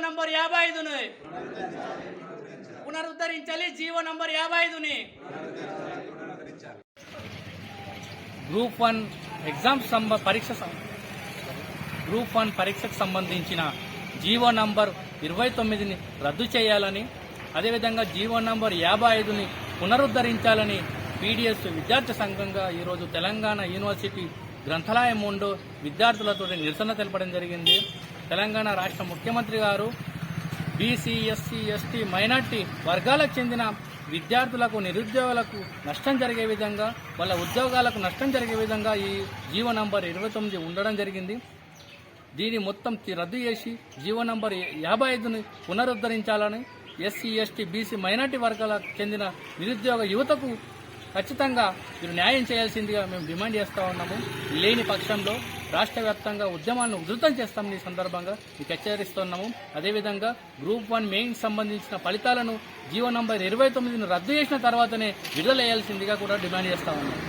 Number 55ను పునరుద్ధరించాలి. GO number 55ని. గ్రూప్ 1 పరీక్షకు సంబంధించిన జీవో నంబర్ 29ని రద్దు చేయాలని, అదేవిధంగా జీవో నంబర్ 55ని పునరుద్ధరించాలని పీడిఎస్ విద్యార్థి సంఘంగా ఈరోజు తెలంగాణ యూనివర్సిటీ గ్రంథాలయం ముందు విద్యార్థులతో నిరసన తెలపడం జరిగింది. తెలంగాణ రాష్ట్ర ముఖ్యమంత్రి గారు బీసీ, ఎస్సీ, ఎస్టీ, మైనార్టీ వర్గాలకు చెందిన విద్యార్థులకు, నిరుద్యోగులకు నష్టం జరిగే విధంగా, వాళ్ళ ఉద్యోగాలకు నష్టం జరిగే విధంగా ఈ జీవో నంబర్ 29 ఉండడం జరిగింది. దీన్ని మొత్తం రద్దు చేసి జీవో నంబర్ 55ని పునరుద్ధరించాలని, ఎస్సీ, ఎస్టీ, బీసీ, మైనార్టీ వర్గాలకు చెందిన నిరుద్యోగ యువతకు ఖచ్చితంగా మీరు న్యాయం చేయాల్సిందిగా మేము డిమాండ్ చేస్తూ ఉన్నాము. లేని పక్షంలో రాష్ట్ర వ్యాప్తంగా ఉద్యమాలను ఉధృతం చేస్తామని ఈ సందర్భంగా మీకు హెచ్చరిస్తున్నాము. అదేవిధంగా గ్రూప్ 1 మెయిన్ సంబంధించిన ఫలితాలను జీవో నంబర్ 29ను రద్దు చేసిన తర్వాతనే విడుదల చేయాల్సిందిగా కూడా డిమాండ్ చేస్తా ఉన్నాము.